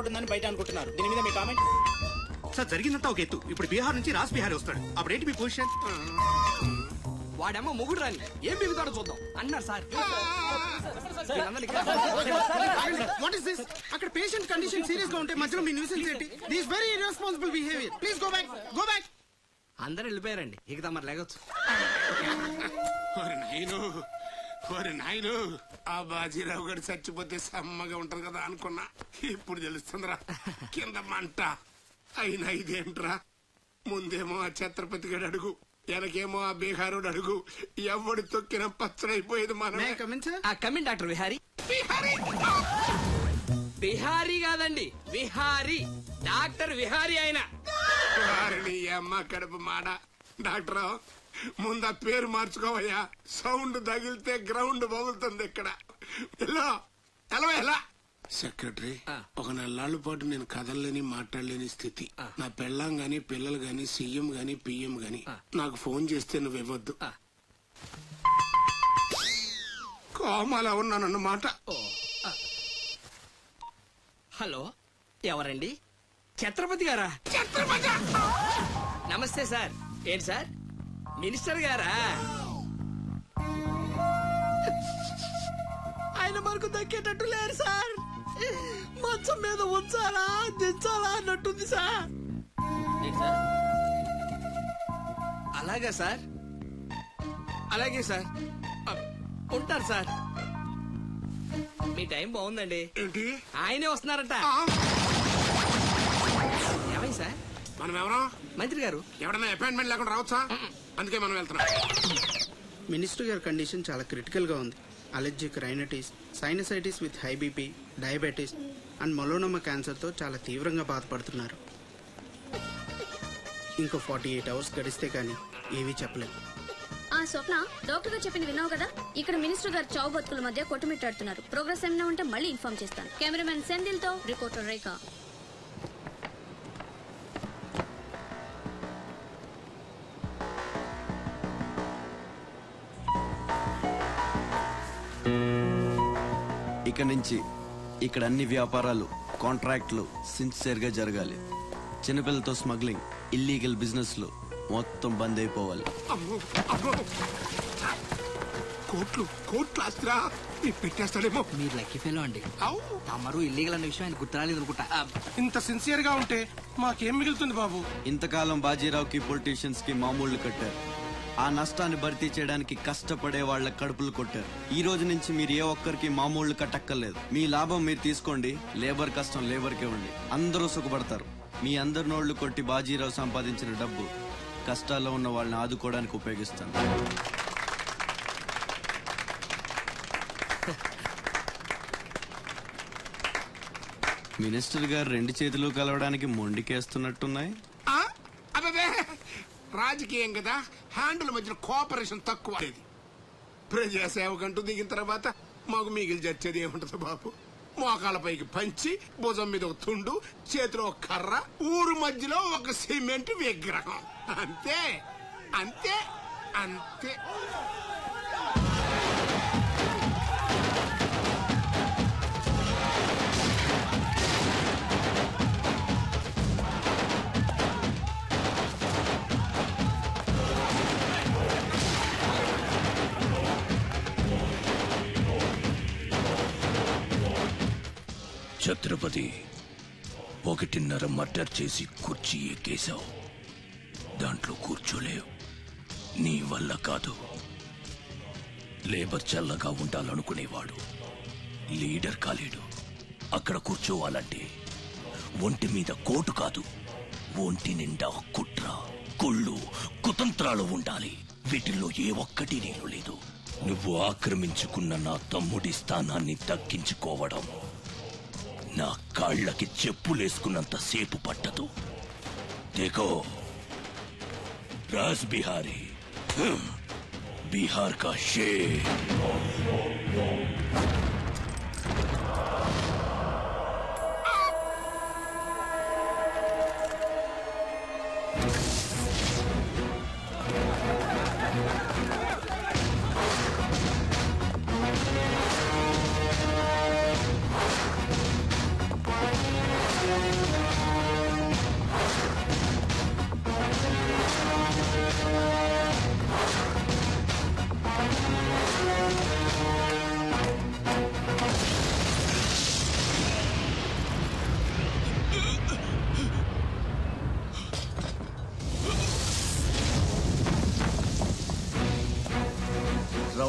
ఉంటుందని బయట అనుకుంటున్నారు. దీని మీద మీ కామెంట్? సార్ జరిగిందంతా ఒక ఎత్తు. ఇప్పుడు బీహార్ నుంచి రాజ్ బిహారీ వస్తాడు. అప్పుడేంటి మీ పొజిషన్? వాడేమో మొగుడు రాని ఏం బిగుతాడో చూద్దాం అన్నారు సార్. What is this? అక్కడ పేషెంట్ కండిషన్ సీరియస్ గా ఉంటే మధ్యలో మీ న్యూసెన్స్ ఏంటి? This very irresponsible behaviour. Please go back, go back. అందరు వెళ్ళిపోయారండి, ఇక తమరు లేగొచ్చు. నాయను ఆ బాజీరావు గారు చచ్చిపోతే సమ్మగా ఉంటది కదా అనుకున్నా. ఇప్పుడు తెలుస్తుందిరా కింద మంట. అయినా ఇదేంట్రా, ముందేమో ఆ ఛత్రపతి గడు అడుగు, వెనకేమో ఆ బీహారుడు అడుగు. ఎవడు తొక్కిన పచ్చడైపోయేది మనం. Coming doctor Vihari. బిహారీ కాదండి, విహారీ. డాక్టర్ విహారీ ఆయన. వారిని అమ్మ కడుపు మాడ. డాక్టర్ ముందు ఆ పేరు మార్చుకోవయ్యా. సౌండ్ తగిలితే గ్రౌండ్ బగులుతుంది ఇక్కడ. ఎలా సెక్రటరీ, ఒక నెలల పాటు నేను కదలలేని మాట్లాడలేని స్థితి. నా పెళ్ళాం గాని పిల్లలు గాని సీఎం గాని పిఎం గాని నాకు ఫోన్ చేస్తే నువ్వు ఇవ్వద్దు. కోమాలో ఉన్నానన్నమాట. హలో, ఎవరండి? ఛత్రపతి గారా? నమస్తే సార్. ఏంటి సార్, మినిస్టర్ గారా? ఆయన మనకు దక్కేటట్టు లేరు సార్. మంచం మీద ఉంచాలా దించాలా అన్నట్టుంది సార్. అలాగా సార్, అలాగే సార్, ఉంటారు సార్. మీ టైం బాగుందండి. ఏంటి? ఆయనే వస్తున్నారట. ఏమైంది సార్? మనం ఎవరో మంత్రి గారు. ఎవడన్నా అపాయింట్మెంట్ లేకుండా రావచ్చా? అందుకే మనం వెళ్తున్నాం. మినిస్టర్ గారి కండిషన్ చాలా క్రిటికల్ గా ఉంది. Allergic rhinitis, sinusitis with high BP, diabetes and melanoma cancer తో చాలా తీవ్రంగా బాధపడుతున్నారు. ఇంకో 48 hours గడిస్తే కానీ ఏమీ చెప్పలేదు. ఆ స్వప్న, డాక్టర్ గారు చెప్పింది విన్నావు కదా? ఇక్కడ మినిస్టర్ గారు చావు బతుకుల మధ్య కొట్టుమిట్టాడుతున్నారు. ప్రోగ్రెస్ ఏమైనా ఉంటే మళ్ళీ ఇన్ఫార్మ్ చేస్తాను. కెమెరామెన్ సెందిల్ తో రిపోర్టర్ రేఖ. ఇక నుంచి ఇక్కడ అన్ని వ్యాపారాలు, కాంట్రాక్ట్లు సిన్సియర్ గా జరగాలి. చిన్నపిల్లలతో స్మగ్లింగ్, ఇల్లీగల్ బిజినెస్ లు మొత్తం బంద్ అయిపోవాలి. కోట్లు ఆస్తిరా పెట్టేస్తాడేమో. మీరు లక్కీ ఫెలో అండి. తమరు ఇల్లీగల్ అన్న విషయం ఆయన గుర్తురాలేదు అనుకుంటా. ఇంత సిన్సియర్ గా ఉంటే మాకేం మిగులుతుంది బాబు? ఇంతకాలం బాజీరావుకి పొలిటీషియన్స్ కి మామూళ్లు కట్టారు. ఆ నష్టాన్ని భర్తీ చేయడానికి కష్టపడే వాళ్ళ కడుపులు కొట్టారు. ఈ రోజు నుంచి మీరు ఏ ఒక్కరికి మామూళ్లు కట్టక్కర్లేదు. మీ లాభం మీరు తీసుకోండి, లేబర్ కష్టం లేబర్కే ఉండి అందరూ సుఖపడతారు. మీ అందరి నోళ్లు కొట్టి బాజీరావు సంపాదించిన డబ్బు కష్టాల్లో ఉన్న వాళ్ళని ఆదుకోవడానికి ఉపయోగిస్తాను. మినిస్టర్ గారు 2 చేతులు కలవడానికి మొండికేస్తున్నట్టున్నాయి. అదే రాజకీయం కదా, హ్యాండిల్ మధ్యన కోఆపరేషన్ తక్కువ. ప్రజాసేవకంటూ దిగిన తర్వాత మాకు మిగిలి చచ్చేది ఏముంటది బాబు? మోకాళ్ళపైకి పంచి, భుజం మీద ఒక తుండు, చేతిలో ఒక కర్ర, ఊరు మధ్యలో ఒక సిమెంట్ విగ్రహం. అంతే అంతే అంతే. ఛత్రపతి, 1.5 మర్డర్ చేసి కుర్చీ ఎక్కేశావు. దాంట్లో కూర్చోలేవు. నీ వల్ల కాదు. లేబర్ చల్లగా ఉండాలనుకునేవాడు లీడర్ కాలేడు. అక్కడ కూర్చోవాలంటే ఒంటి మీద కోటు కాదు, ఒంటి నిండా కుట్ర, కుళ్ళు, కుతంత్రాలు ఉండాలి. వీటిల్లో ఏ ఒక్కటి నేను లేదు. నువ్వు ఆక్రమించుకున్న నా తమ్ముడి స్థానాన్ని దక్కించుకోవడం నా కాళ్ళకి చెప్పులేసుకున్నంత సేపు పట్టదు. देखो राज बिहारी, बिहार का शेर.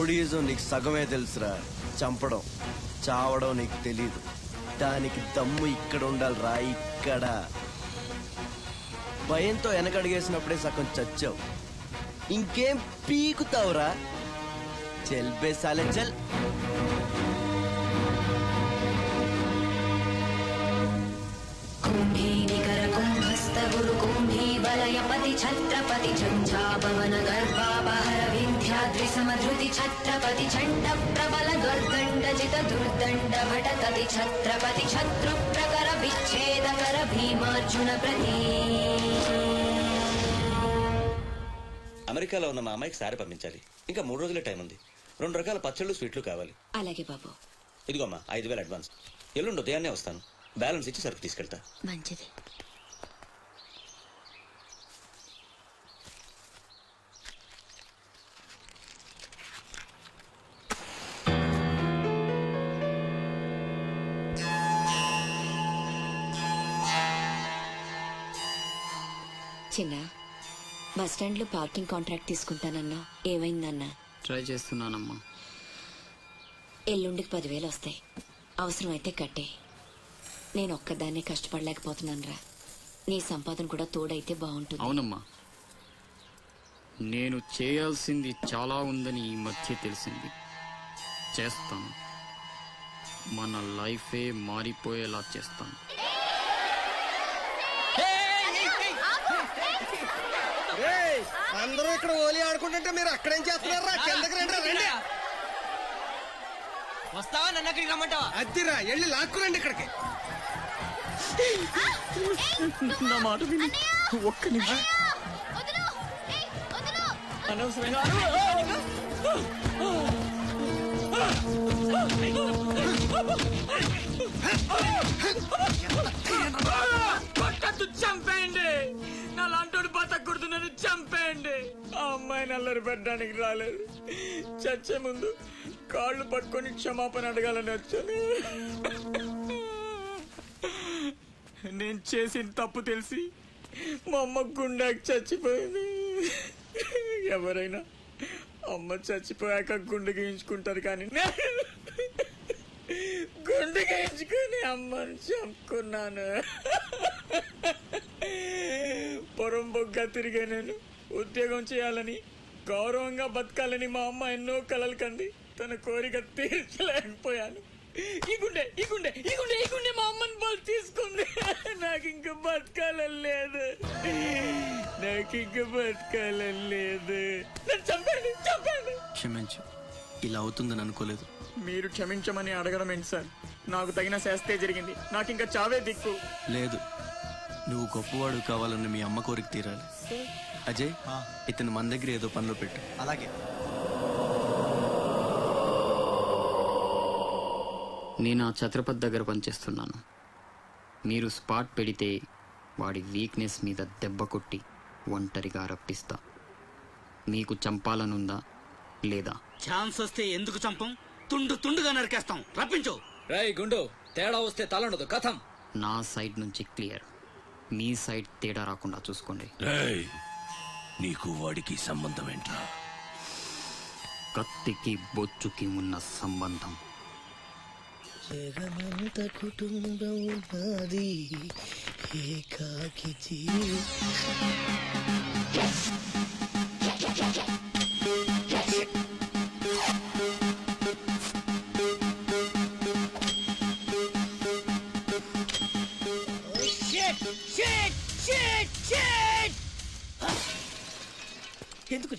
రౌడీజం నీకు సగమే తెలుసురా. చంపడం చావడం నీకు తెలీదు. దానికి దమ్ము ఇక్కడ ఉండాలిరా, ఇక్కడ. భయంతో వెనకడిగేసినప్పుడే సగం చచ్చావు. ఇంకేం పీకుతావురా? చల్ బే సాలే చల్. वलयपति छत्रपति झंझापवन गर्भापहर विंध्याद्रि समधृति छत्रपति चंड प्रबल दुर्दंडजित दुर्दंड भटतति छत्रपति शत्रु प्रकर विच्छेदकर भीमार्जुन प्रति. అమెరికాలో ఉన్న మా అమ్మాయికి సారి పంపించాలి. ఇంకా 3 రోజులే టైం ఉంది. 2 రకాల పచ్చళ్ళు స్వీట్లు కావాలి. అలాగే బాబు. ఇదిగోమ్మా 5,000 అడ్వాన్స్. ఎల్లుండి ఉదయాన్నే వస్తాను. బ్యాలెన్స్ ఇచ్చి సరుకు తీసుకెళ్తా. మంచిది. చిన్న బస్ స్టాండ్ లో పార్కింగ్ కాంట్రాక్ట్ తీసుకుంటానన్నా, ఏమైందన్నా? ట్రై చేస్తున్నానమ్మా. ఎల్లుండికి 10,000 వస్తాయి. అవసరమైతే కట్టే. నేను ఒక్కదాన్నే కష్టపడలేకపోతున్నానురా. నీ సంపాదన కూడా తోడైతే బాగుంటుంది. అవునమ్మా, నేను చేయాల్సింది చాలా ఉందని ఈ మధ్య తెలిసింది. చేస్తాను. మన లైఫే మారిపోయేలా చేస్తాను. అందరూ ఇక్కడ ఓలి ఆడుకుంటుంటే మీరు అక్కడేం చేస్తున్నారా? కిందకి రండి. వస్తావా? నన్ను అక్కడికి రమ్మంటావా? అద్దిరా, వెళ్ళి లాక్కురండి ఇక్కడికి. నా మాట విని ఒక్క నిమిషం. అనవసరంగా కొట్టద్దు, చంపేయండి. నా లాంటోడు బతకూడదు, నన్ను చంపేయండి. ఆ అమ్మాయి నల్లరి పెట్టడానికి రాలేదు. చచ్చే ముందు కాళ్ళు పట్టుకొని క్షమాపణ అడగాలని వచ్చాను. నేను చేసిన తప్పు తెలిసి మా అమ్మ గుండెకి చచ్చిపోయింది. ఎవరైనా అమ్మ చచ్చిపోయాక గుండె గీయించుకుంటారు, కానీ గుండె గీయించుకుని అమ్మని చంపుకున్నాను. పొరంబొగ్గా తిరిగే నేను ఉద్యోగం చేయాలని, గౌరవంగా బతకాలని మా అమ్మ ఎన్నో కలలు కంది. తన కోరిక తీర్చలేకపోయాను. ఈ గుండె ఈ గుండె ఈ గుండె ఈ గుండె మా అమ్మని బలి తీసుకుంది. నాకు ఇంకా బతకాలని లేదు. నాకు ఇంకా బతకాలని లేదు. చంపండి, చంపండి. క్షమించు, ఇలా అవుతుందని అనుకోలేదు. మీరు క్షమించమని అడగడం ఏంటి సార్? నాకు తగిన శాస్తే జరిగింది. నాకు ఇంకా చావే దిక్కు లేదు. నువ్వు గొప్పవాడు కావాలని మీ అమ్మ కోరిక తీరాలి. అజయ్, ఇతను మన దగ్గర ఏదో పనిలో పెట్టు. అలాగే. నేను ఆ ఛత్రపతి దగ్గర పనిచేస్తున్నాను. మీరు స్పాట్ పెడితే వాడి వీక్నెస్ మీద దెబ్బ కొట్టి ఒంటరిగా రప్పిస్తా. మీకు చంపాలనుందా లేదా? ఛాన్స్ వస్తే ఎందుకు చంపం? తుండు తుండుగా నరికేస్తాం. రప్పించు. రేయ్ గుండు, తేడా వస్తే తలండదు కథం. నా సైడ్ నుంచి క్లియర్. మీ సైడ్ తేడా రాకుండా చూసుకోండి. రేయ్, నీకు వాడికి సంబంధం ఏంట్రా? కత్తికి బొచ్చుకి ఉన్న సంబంధం. జగమంత కుటుంబం నాది, ఏకాకి ఎందుకు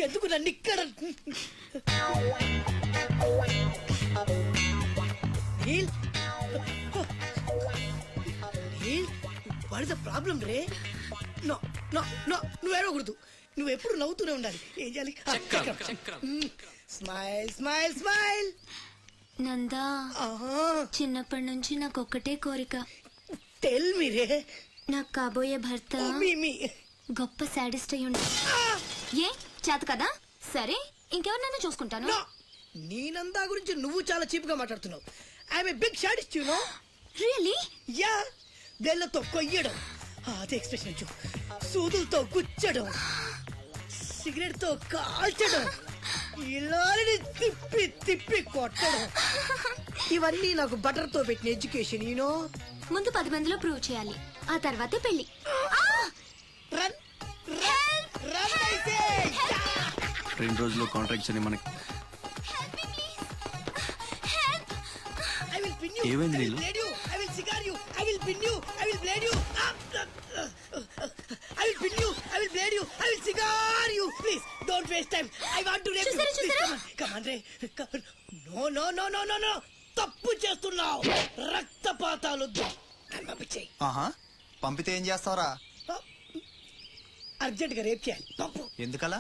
ఎందుకు నన్ను ఇక్కడ వాట్ ఇస్ ద ప్రాబ్లం రే? నో నో నో, నువ్వేడకూడదు. నువ్వు ఎప్పుడు నవ్వుతూనే ఉండాలి. ఏం చేయాలి? Smile smile smile. నందా, చిన్నప్పటి నుంచి నాకు ఒక్కటే కోరిక. టెల్ మీ రే. నాకు కాబోయే భర్త గొప్ప సాడిస్ట్ అయి ఉండాలి. ఏ చేత కదా? సరే, ఇంకెవరినైనా చూసుకుంటాను. నీ నందా గురించి నువ్వు చాలా చీప్ గా మాట్లాడుతున్నావు. I'm a big sadist, you know. Really? Yeah. వేళ్లతో కొయ్యడం, అదే ఎక్స్ప్రెషన్ ఇచ్చు. సూదులతో గుచ్చడం, సిగరెట్ తో కాల్చడం, ఇలాని తిప్పి తిప్పి కొట్టడం ఇవన్నీ నాకు బటర్ తో పెట్టిన ఎడ్యుకేషన్ యూనో. ముందు 10 మందిలో ప్రూవ్ చేయాలి, ఆ తర్వాతే పెళ్లి. రన్ రన్ రన్ అయితే 2 రోజుల్లో కాంట్రాక్ట్స్ అని మనకి I will pin you. ఏమైంది I will నీళ్ళు? blade you. I will cigar you. I will pin you. I will blade you. I will pin you. I will blade you. I will cigar you. Please don't waste time. I want to rape you. Please come on, Ray. Come on. No. తప్పు చేస్తున్నావు. రక్తపాతాలొద్దు. నన్ను పంపించేయ్. పంపితే ఏం చేస్తావురా? Urgent గా rape చేయాలి. పంపు. ఎందుకలా?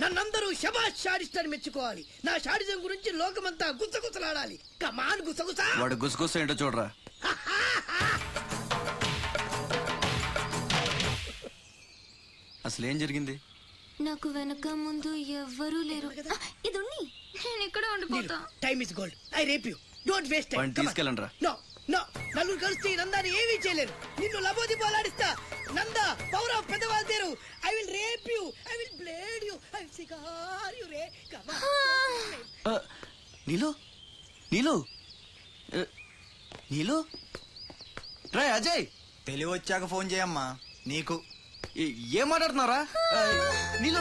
నన్నందరూ శబాష్ షాడిస్ట్ అని మెచ్చుకోవాలి. నా షాడిజం గురించి లోకమంతా గుసగుసలాడాలి. కమాన్ గుసగుస. వాడు గుసగుస ఏంటో చూడరా. అసలు ఏం జరిగింది? నాకు వెనక ముందు ఎవ్వరూ లేరు. ఇది ఉన్ని, నేను ఇక్కడ ఉండిపోతా. Time is gold. I rape you. Don't waste time. వాడిని తీసుకెళ్ళండ్రా. నో నలుగురు కలిసి నందాని ఏమీ చేయలేరు. నిన్ను లబోది పోలాడిస్తా. నందా పవర్ ఆఫ్ పెద్దవాళ్ళు తేరు. I will rape you. I will blade you. I will cigar you రే. నీలు రే అజయ్, తెలివి వచ్చాక ఫోన్ చేయమ్మా. నీకు ఏం మాట్లాడుతున్నారా? నీలు